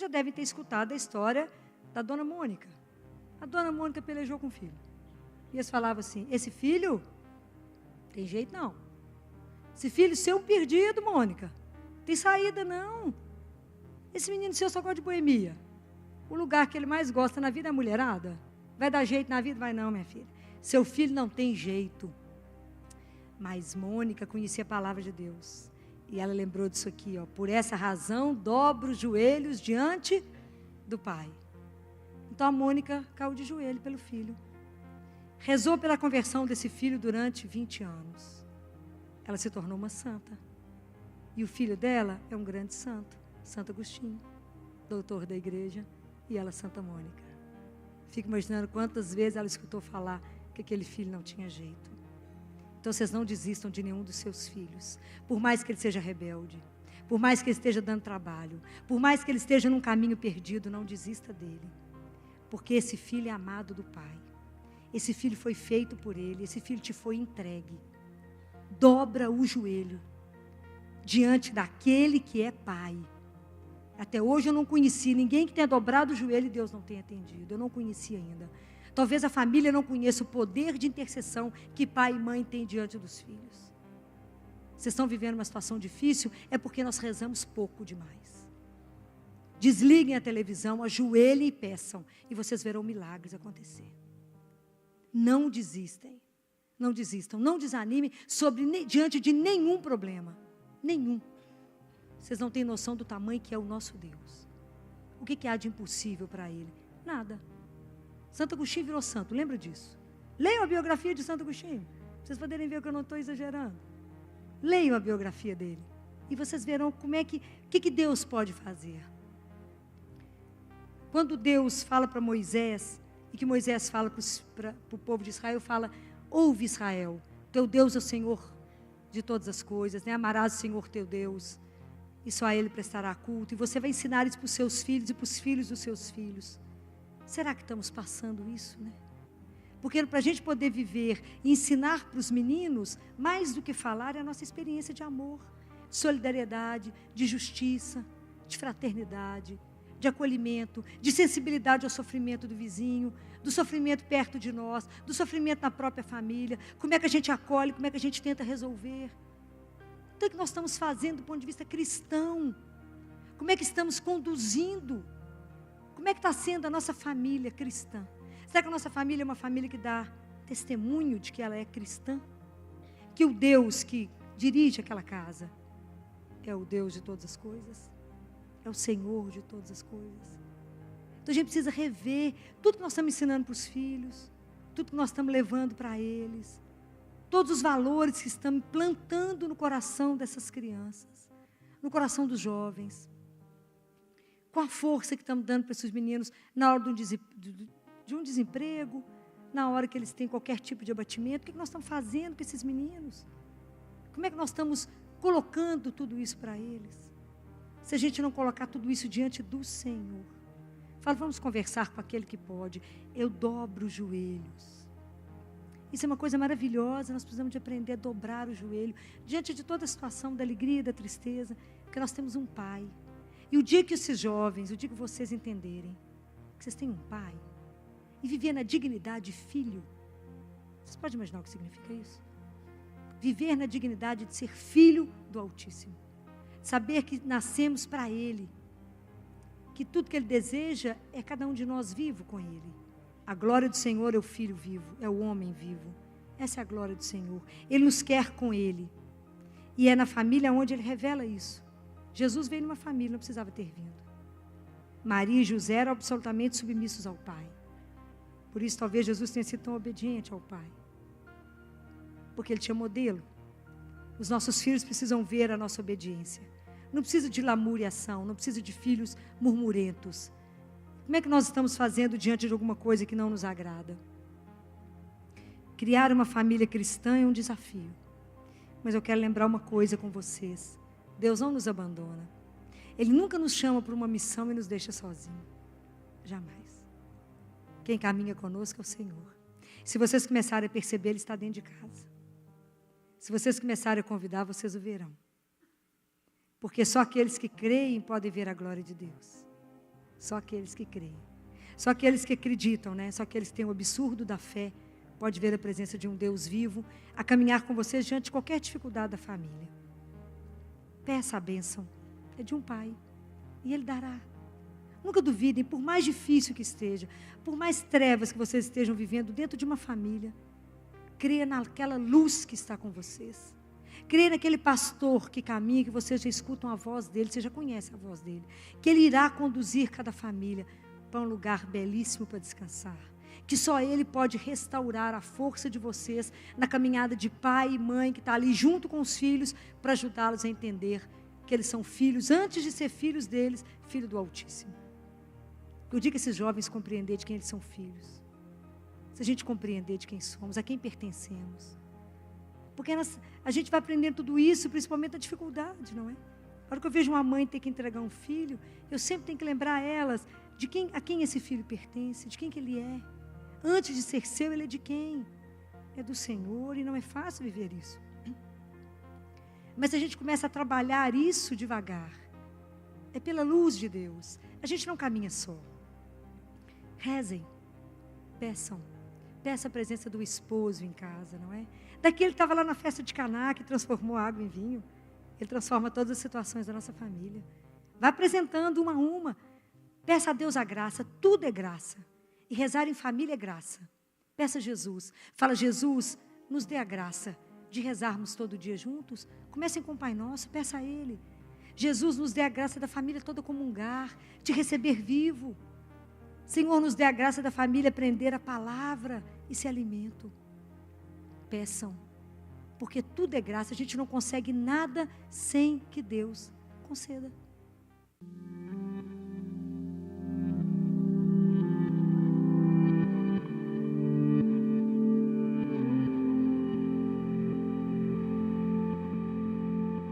já devem ter escutado a história da dona Mônica. A dona Mônica pelejou com o filho. E eles falavam assim, esse filho, tem jeito não. Esse filho seu é um perdido, Mônica. Tem saída não. Esse menino seu só gosta de boemia. O lugar que ele mais gosta na vida é a mulherada. Vai dar jeito na vida? Vai não, minha filha. Seu filho não tem jeito. Mas Mônica conhecia a palavra de Deus. E ela lembrou disso aqui, ó. Por essa razão, dobro os joelhos diante do pai. Então a Mônica caiu de joelho pelo filho. Rezou pela conversão desse filho durante 20 anos. Ela se tornou uma santa. E o filho dela é um grande santo. Santo Agostinho, doutor da igreja. E ela, Santa Mônica. Fico imaginando quantas vezes ela escutou falar que aquele filho não tinha jeito. Então vocês não desistam de nenhum dos seus filhos. Por mais que ele seja rebelde. Por mais que ele esteja dando trabalho. Por mais que ele esteja num caminho perdido, não desista dele. Porque esse filho é amado do Pai. Esse filho foi feito por ele. Esse filho te foi entregue. Dobra o joelho diante daquele que é Pai. Até hoje eu não conheci ninguém que tenha dobrado o joelho e Deus não tenha atendido. Eu não conheci ainda. Talvez a família não conheça o poder de intercessão que pai e mãe têm diante dos filhos. Vocês estão vivendo uma situação difícil, é porque nós rezamos pouco demais. Desliguem a televisão, ajoelhem e peçam, e vocês verão milagres acontecer. Não desistem, não desistam, não desanimem diante de nenhum problema, nenhum. Vocês não têm noção do tamanho que é o nosso Deus. O que há de impossível para Ele? Nada. Santo Agostinho virou santo, lembra disso? Leiam a biografia de Santo Agostinho, para vocês poderem ver que eu não estou exagerando. Leiam a biografia dele, e vocês verão como o que Deus pode fazer. Quando Deus fala para Moisés, e que Moisés fala para o povo de Israel, fala, ouve Israel, teu Deus é o Senhor de todas as coisas, né? Amarás o Senhor teu Deus, e só a Ele prestará culto, e você vai ensinar isso para os seus filhos e para os filhos dos seus filhos. Será que estamos passando isso, né? Porque para a gente poder viver e ensinar para os meninos, mais do que falar, é a nossa experiência de amor, de solidariedade, de justiça, de fraternidade, de acolhimento, de sensibilidade ao sofrimento do vizinho, do sofrimento perto de nós, do sofrimento na própria família, como é que a gente acolhe, como é que a gente tenta resolver. Então, o que nós estamos fazendo do ponto de vista cristão? Como é que estamos conduzindo? Como é que está sendo a nossa família cristã? Será que a nossa família é uma família que dá testemunho de que ela é cristã? Que o Deus que dirige aquela casa é o Deus de todas as coisas? É o Senhor de todas as coisas? Então a gente precisa rever tudo que nós estamos ensinando para os filhos, tudo que nós estamos levando para eles, todos os valores que estamos plantando no coração dessas crianças, no coração dos jovens. Com a força que estamos dando para esses meninos na hora de um desemprego, na hora que eles têm qualquer tipo de abatimento. O que nós estamos fazendo com esses meninos? Como é que nós estamos colocando tudo isso para eles? Se a gente não colocar tudo isso diante do Senhor. Fala, vamos conversar com aquele que pode. Eu dobro os joelhos. Isso é uma coisa maravilhosa, nós precisamos de aprender a dobrar o joelho, diante de toda a situação da alegria e da tristeza, porque nós temos um Pai. E o dia que esses jovens, o dia que vocês entenderem que vocês têm um Pai, e viver na dignidade de filho, vocês podem imaginar o que significa isso? Viver na dignidade de ser filho do Altíssimo. Saber que nascemos para Ele. Que tudo que Ele deseja é cada um de nós vivo com Ele. A glória do Senhor é o Filho vivo, é o homem vivo. Essa é a glória do Senhor. Ele nos quer com Ele. E é na família onde Ele revela isso. Jesus veio numa família, não precisava ter vindo. Maria e José eram absolutamente submissos ao Pai. Por isso talvez Jesus tenha sido tão obediente ao Pai. Porque Ele tinha modelo. Os nossos filhos precisam ver a nossa obediência. Não precisa de lamuriação, não precisa de filhos murmurentos. Como é que nós estamos fazendo diante de alguma coisa que não nos agrada? Criar uma família cristã é um desafio. Mas eu quero lembrar uma coisa com vocês. Deus não nos abandona. Ele nunca nos chama para uma missão e nos deixa sozinhos. Jamais. Quem caminha conosco é o Senhor. Se vocês começarem a perceber, Ele está dentro de casa. Se vocês começarem a convidar, vocês o verão. Porque só aqueles que creem podem ver a glória de Deus. Só aqueles que creem. Só aqueles que acreditam, né? Só aqueles que têm o absurdo da fé, pode ver a presença de um Deus vivo, a caminhar com vocês diante de qualquer dificuldade da família. Peça a bênção, é de um pai, e Ele dará. Nunca duvidem, por mais difícil que esteja, por mais trevas que vocês estejam vivendo dentro de uma família, creia naquela luz que está com vocês. Creia naquele pastor que caminha, que vocês já escutam a voz dele, você já conhece a voz dele, que ele irá conduzir cada família para um lugar belíssimo para descansar. Que só Ele pode restaurar a força de vocês na caminhada de pai e mãe que está ali junto com os filhos para ajudá-los a entender que eles são filhos, antes de ser filhos deles, filho do Altíssimo. Eu digo a esses jovens compreender de quem eles são filhos. Se a gente compreender de quem somos, a quem pertencemos. Porque a gente vai aprendendo tudo isso, principalmente a dificuldade, não é? A hora que eu vejo uma mãe ter que entregar um filho, eu sempre tenho que lembrar a elas a quem esse filho pertence, de quem que ele é. Antes de ser seu, ele é de quem? É do Senhor, e não é fácil viver isso. Mas a gente começa a trabalhar isso devagar. É pela luz de Deus. A gente não caminha só. Rezem, peçam. Peça a presença do esposo em casa, não é? Daquele que estava lá na festa de Caná, que transformou a água em vinho. Ele transforma todas as situações da nossa família. Vai apresentando uma a uma. Peça a Deus a graça, tudo é graça. E rezar em família é graça. Peça a Jesus. Fala, Jesus, nos dê a graça de rezarmos todo dia juntos. Comecem com o Pai Nosso, peça a Ele. Jesus, nos dê a graça da família toda comungar, de receber vivo. Senhor, nos dê a graça da família aprender a palavra e se alimento. Peçam, porque tudo é graça. A gente não consegue nada sem que Deus conceda.